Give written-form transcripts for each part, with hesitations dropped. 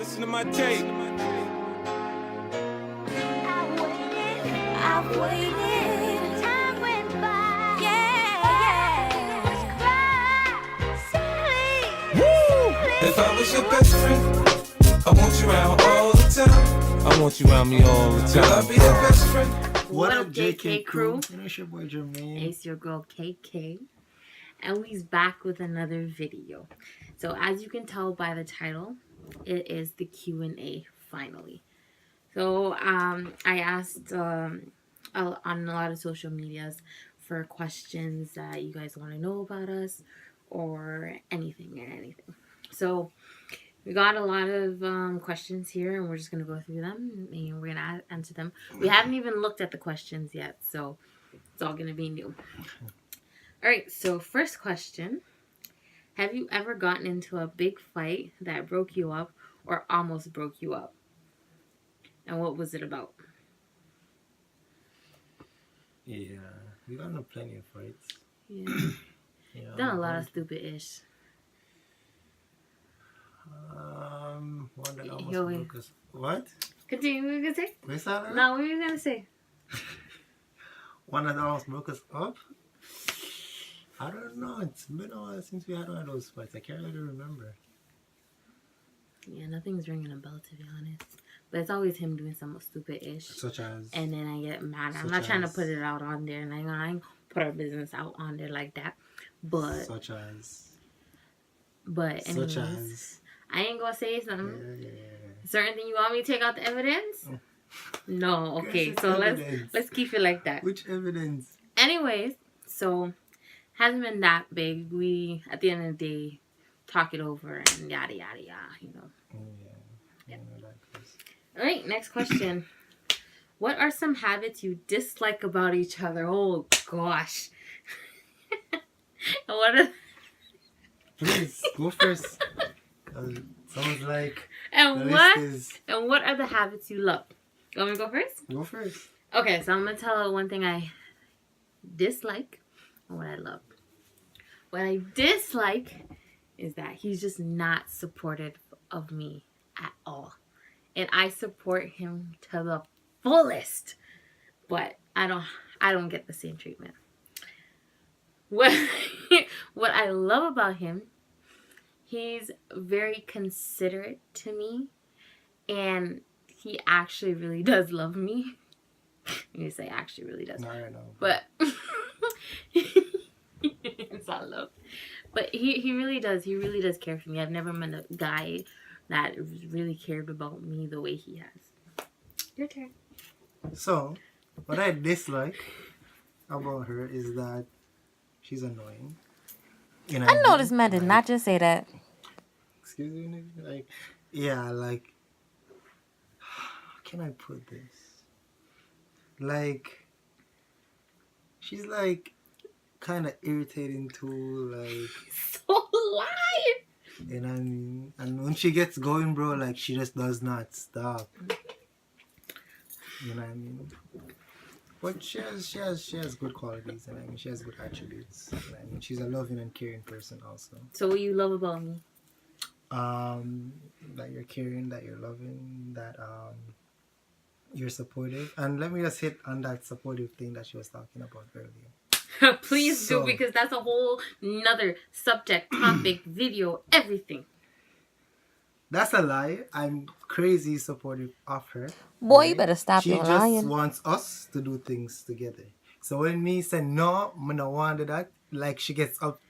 listen to my tape. I've waited. Time went by. Yeah. If I was your best friend, I want you around all the time. I want you around me all the time. I'll be your best friend. What up, JK crew? You know, it's your boy Jermaine. It's your girl KK, and we's back with another video. So as you can tell by the title, it is the Q&A finally. So I asked on a lot of social medias for questions that you guys want to know about us or anything. So we got a lot of questions here, and we're just going to go through them, and we're going to answer them. We haven't even looked at the questions yet, so it's all going to be new. All right, so first question. Have you ever gotten into a big fight that broke you up or almost broke you up? And what was it about? Yeah, we got into plenty of fights. Yeah. Yeah, Done a lot of stupid-ish. One that almost Yo, broke us. What? Continue, what were you going to say? What's that? No, what were you going to say? One that almost broke us up? I don't know. It's been a while since we had one of those fights. I can't really remember. Yeah, nothing's ringing a bell, to be honest. But it's always him doing something stupid-ish. Such as? And then I get mad. I'm Such not trying to as? put it out on there. And I ain't put our business out on there like that. But Such as? anyways, Such as? I ain't gonna say something. Yeah. Certain thing you want me to take out the evidence? Oh. No, okay. Guess So it's evidence. let's keep it like that. Which evidence? Anyways, so hasn't been that big. We at the end of the day talk it over and yada yada yada, you know. Yeah. You know that goes. All right, next question. What are some habits you dislike about each other? Oh gosh. What are Please, go first. Someone's like, and the what list is... and what are the habits you love? You want me to go first? Go first. Okay, so I'm gonna tell one thing I dislike and what I love. What I dislike is that he's just not supportive of me at all. And I support him to the fullest. But I don't get the same treatment. What I love about him, he's very considerate to me, and he actually really does love me. You say actually really does. No, I know. But it's all love. But he really does. He really does care for me. I've never met a guy that really cared about me the way he has. Your turn. So, what I dislike about her is that she's annoying. And I know this man did not just say that. Excuse me, nigga? Like, yeah, like, how can I put this? Like, she's like kind of irritating too, like, So lying. you know what I mean? And when she gets going, bro, like, she just does not stop. You know what I mean? But she has good qualities, and I mean, she has good attributes. You know what I mean, she's a loving and caring person also. So what you love about me? That you're caring, that you're loving, that you're supportive. And let me just hit on that supportive thing that she was talking about earlier. Please So- do, because that's a whole nother subject, topic, video, everything. That's a lie. I'm crazy supportive of her. Boy, you better stop She your just lying. wants us to do things together. So when me say no, I don't want to do that, like she gets up,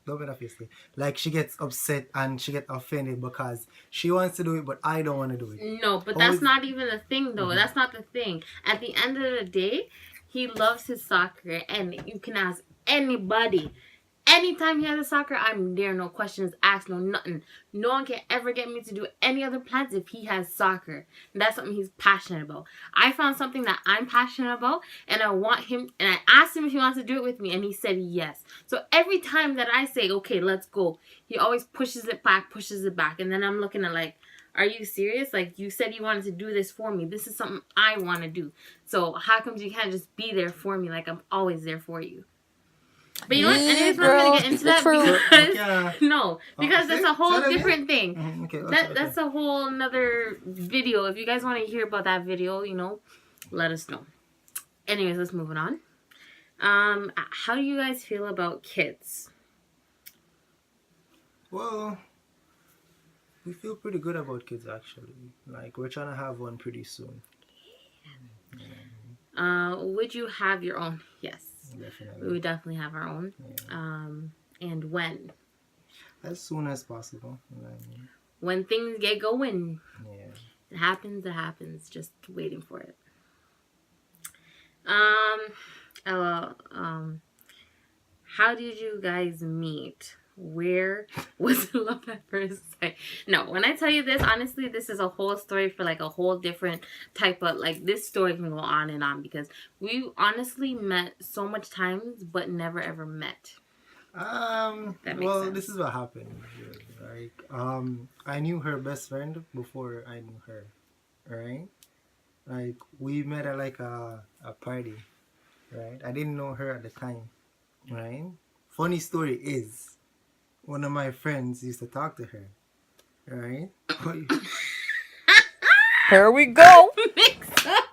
don't matter obviously, like she gets upset and she gets offended because she wants to do it, but I don't want to do it. No, but that's not even the thing, though. That's not the thing. At the end of the day, he loves his soccer, and you can ask anybody. Anytime he has a soccer, I'm there. No questions asked, no nothing. No one can ever get me to do any other plans if he has soccer. And that's something he's passionate about. I found something that I'm passionate about, and I want him, and I asked him if he wants to do it with me, and he said yes. So every time that I say, okay, let's go, he always pushes it back, and then I'm looking at like, are you serious? Like, you said you wanted to do this for me. This is something I want to do. So how come you can't just be there for me like I'm always there for you? But you know what? Anyways, we're not gonna get into that because Yeah. no, because that's a whole Say that again? different thing. Okay, That's a whole another video. If you guys want to hear about that video, you know, let us know. Anyways, let's move on. How do you guys feel about kids? Well, we feel pretty good about kids actually. Like we're trying to have one pretty soon. Would you have your own? Yes, Definitely. we would definitely have our own. And when? As soon as possible. You know what I mean? When things get going, Yeah. it happens. Just waiting for it. How did you guys meet? Where was love at first sight? No, when I tell you this, honestly, this is a whole story for like a whole different type of, like, this story can go on and on because we honestly met so much times but never ever met. That makes Well, sense. this is what happened. Like, I knew her best friend before I knew her, right? Like, we met at like a party, right? I didn't know her at the time, right? Funny story is, one of my friends used to talk to her, right? Here we go. Mix up.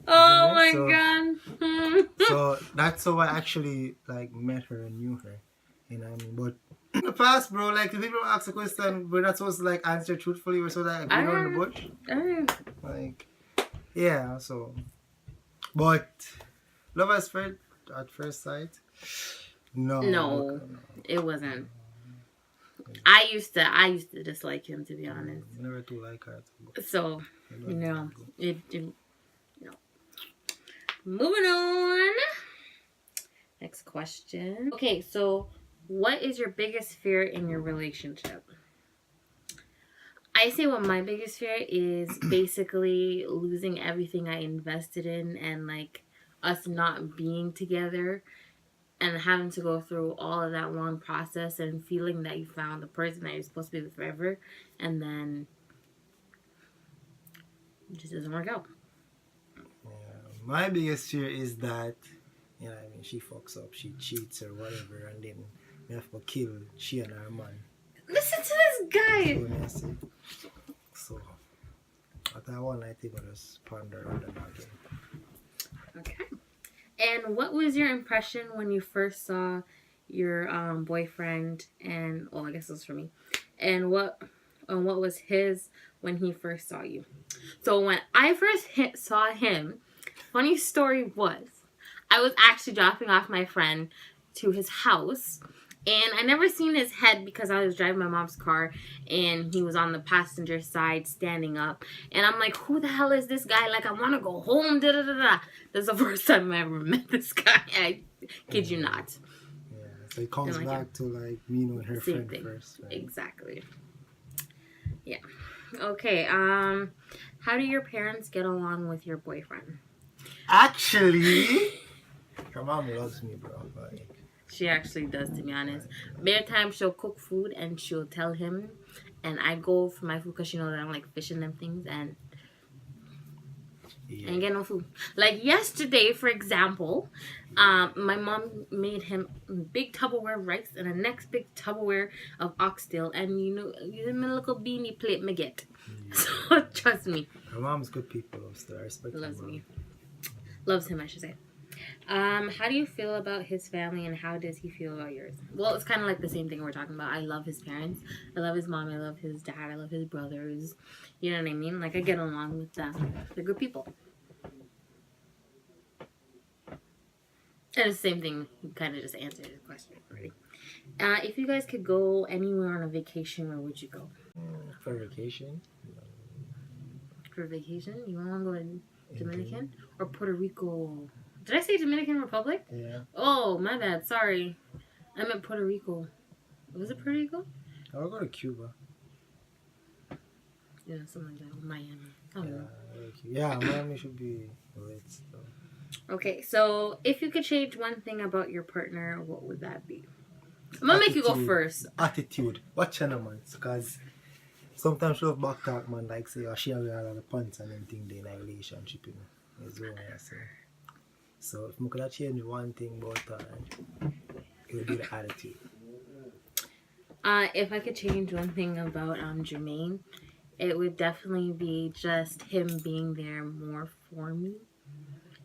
Oh my So- god. So that's how I actually like met her and knew her. You know what I mean? But in the past, bro, like if people ask a question, we're not supposed to like answer truthfully. We're supposed to like beat around the bush. Like, yeah. So, but love at first sight. No. No, it wasn't. I used to dislike him, to be honest. Never too like her. So, no, it no. Moving on. Next question. Okay, so what is your biggest fear in your relationship? I say what my biggest fear is basically losing everything I invested in and like us not being together and having to go through all of that long process and feeling that you found the person that you're supposed to be with forever and then it just doesn't work out. My biggest fear is that, you know what I mean, she fucks up, she cheats or whatever, and then we have to kill she and her man. Listen to this guy. So, at that one, I think I just ponder on that again. Okay. And what was your impression when you first saw your boyfriend? And I guess this was for me. And what was his when he first saw you? So when I first saw him, funny story was, I was actually dropping off my friend to his house. And I never seen his head because I was driving my mom's car and he was on the passenger side standing up. And I'm like, who the hell is this guy? Like, I want to go home. Da, da, da, da. That's the first time I ever met this guy. I kid you not. Yeah, so it comes like back to like me knowing her Same friend thing. first. Right? Exactly. Yeah. Okay. How do your parents get along with your boyfriend? Actually, her mom loves me, bro. Like, She actually does, to be honest. Many times she'll cook food and she'll tell him, and I go for my food because she knows that I don't like fish and them things, and I ain't get no food. Like yesterday, for example, my mom made him big Tupperware rice and the next big Tupperware of oxtail, and you know, the little beanie plate me get. So trust me, her mom's good people, so I respect loves her, me, loves him, I should say. How do you feel about his family and how does he feel about yours? Well, it's kind of like the same thing we're talking about. I love his parents. I love his mom. I love his dad. I love his brothers. You know what I mean? Like, I get along with them. They're good people. And it's the same thing. You kind of just answered the question already. If you guys could go anywhere on a vacation, where would you go? For vacation? For vacation? You want to go to Dominican? Or Puerto Rico? Did I say Dominican Republic? Yeah. Oh, my bad. Sorry. I meant Puerto Rico. Was it Puerto Rico? I'll go to Cuba. Yeah, something like that. Miami. I don't know. Yeah, Miami should be lit. So. Okay, so if you could change one thing about your partner, what would that be? I'm gonna make you go Attitude. first. Attitude. Watch her, man. Because sometimes she have back talk, man, like say, oh, she have a lot of pants and everything in a relationship, you know. That's what I say. So if I could change one thing about her, it would be the attitude. If I could change one thing about Jermaine, it would definitely be just him being there more for me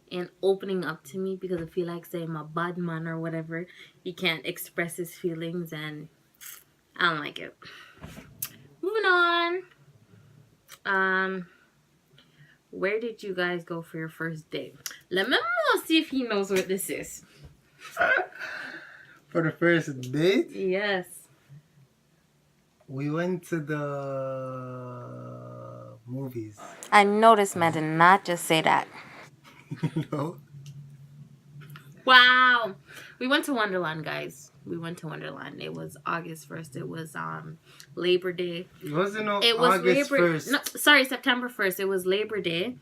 and opening up to me, because I feel like, say, I'm a bad man or whatever, he can't express his feelings, and I don't like it. Moving on. Where did you guys go for your first date? Let me see if he knows what this is. For the first date, Yes. we went to the movies. I know this man did not just say that. No? Wow. We went to Wonderland, guys. We went to Wonderland. It was August 1st. It was Labor Day. It wasn't no It was August Labor 1st. No, sorry, September 1st. It was Labor Day.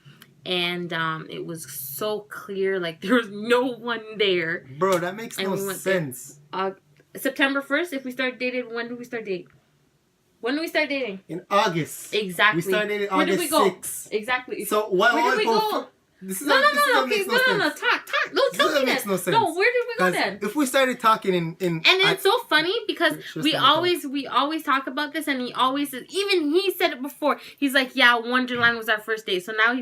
And it was so clear, like there was no one there. Bro, that makes And no we went sense. September 1st, if we start dating, when do we start dating? When do we start dating? In August. Exactly. We started in Where did August we go? 6th. Exactly. So why Where did we go? This is No, not, no, this no, makes okay, no sense. no, talk. Don't tell me makes that. no sense. No, where did we go 'Cause then? if we started talking in And it's so funny because Just we let me always talk about this, and he always says, even he said it before. He's like, yeah, Wonderland was our first date, so now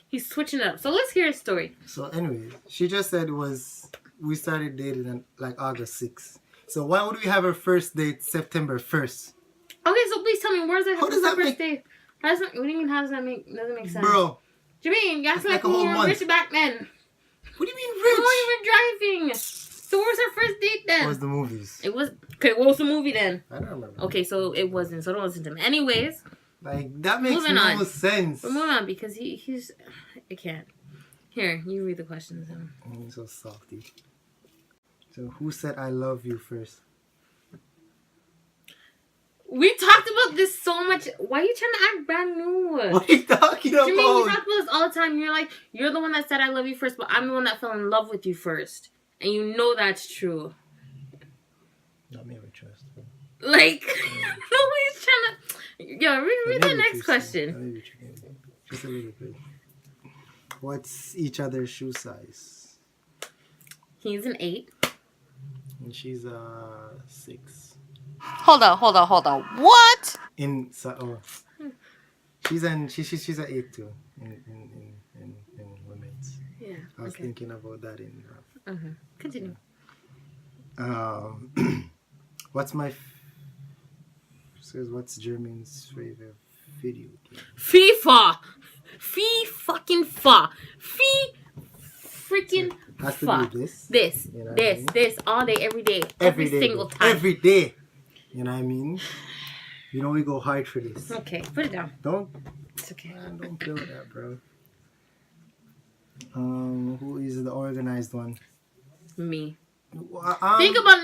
he's switching it up. So let's hear his story. So anyway, she just said we started dating on like August 6th. So why would we have our first date September 1st? Okay, so please tell me, where's the How does that first make- date? What do you mean? How does that make? Doesn't make sense, Bro, Jermaine, you act It's like like a we whole were month. rich back then. what do you mean We rich? weren't even driving. So where's our first date then? What was the movies? It was okay. What was the movie then? I don't remember. Okay, so it wasn't. So don't listen to him. Anyways, Like that makes Moving no on. sense. we're moving on because he's. I can't. Here, you read the questions. I'm so salty. So who said I love you first? We talked about this so much. Why are you trying to act brand new? What are you talking about? Jermaine, we talk about this all the time. You're like, you're the one that said I love you first, but I'm the one that fell in love with you first. And you know that's true. Not me, we trust. Like, nobody's trying to... Yo, read the next question. Just a little bit. What's each other's shoe size? He's an 8. And she's 6. Hold on. What? She's an 8 too in women's. Yeah. I was thinking about that in Continue. what's Jermaine's favorite video game? FIFA! Fee-fucking-fa! Fee-freaking Has to fa. do this. This, You know what I mean? this, all day, every day. Every day, single bro. time. Every day. You know what I mean? You know we go hard for this. Okay, put it down. Don't It's okay. don't play with that, bro. Who is the organized one? Me. Um, Think about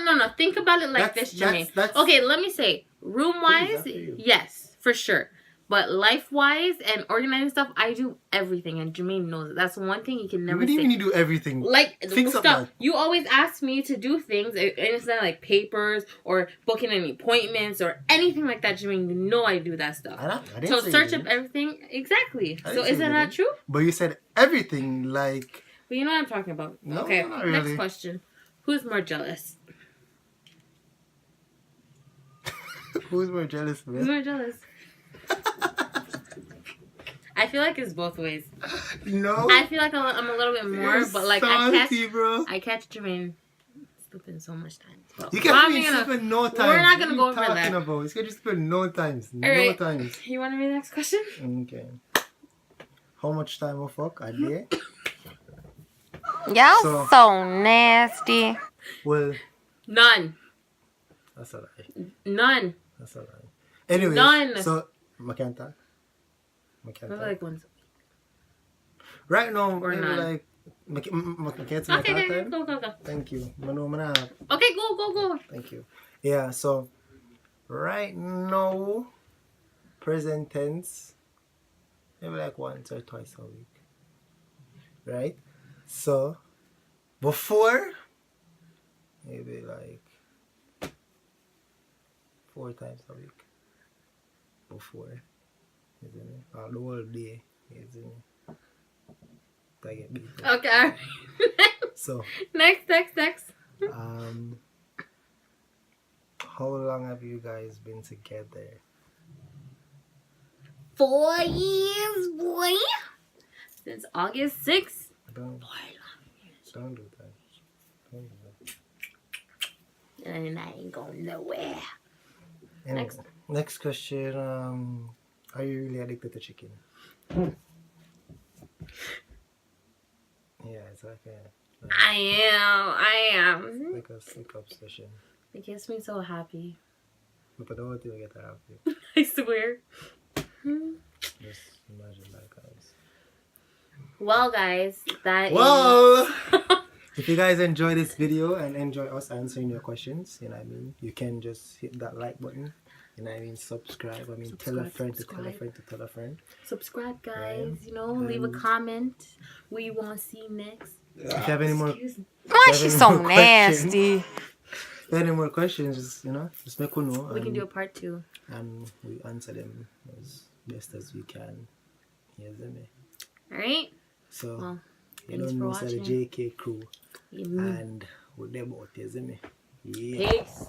it like that's- this, Jermaine. that's- Okay, let me say, room-wise, Please, after you. yes, for sure. But life-wise and organizing stuff, I do everything, and Jermaine knows it. That's one thing he can you never wouldn't say. even do everything. Like Fix up stuff, that. you always ask me to do things, and it's not like papers or booking any appointments or anything like that. Jermaine, you know I do that stuff. I didn't So say search you up didn't. everything exactly. I So didn't say is that you not didn't. true? But you said everything like But you know what I'm talking about. No, Okay, not next really. question. Who's more jealous? who's more jealous, Who's man? more jealous? I feel like it's both ways. No. I feel like I'm a little bit more, You're but like salty, bro. I catch Jermaine slipping so much time. But You I'm can't even gonna- spend no time. we're not What gonna are go you over that. talking about? You can just spend no times. No Alright. times. You want to read the next question? Okay. How much time of fuck a day? Y'all So- so nasty. Well, None. that's a lie. None. That's a lie. Anyway, None. so I can't talk. Maybe like once. Right now, Or maybe none. like can't say my Okay, talk time. go. Thank you. Mana. Okay, go. Thank you. Yeah, so right now, present tense, maybe like once or twice a week. Right? So before, maybe like 4 times a week. Before. Isn't it? Or the whole day. Isn't it? I get beat up. Okay. So, Next. how long have you guys been together? 4 years, boy. Since August 6th. Don't do that. Don't do that. And I ain't going nowhere. Anyway, next question. Are you really addicted to chicken? Yeah, it's like I am. like a sick obsession. It gets me so happy. But the whole thing will get happy. I swear. Just imagine that, guys. Well, guys, that Well, if you guys enjoy this video and enjoy us answering your questions, you know what I mean, you can just hit that like button. You know what I mean, subscribe. I mean, tell a friend to tell a friend to tell a friend. Subscribe, guys. Right. You know, leave a comment. What you want to see next? If you have any more, Excuse me. Why is she so more questions? nasty? if you have any more questions, just just make us know. We can do a part 2. And we answer them as best as we can. Yes, me. Alright? So Well, you thanks don't for know, say the watching. JK crew, Yeah. and we're there about, yes, me. Yeah. Peace.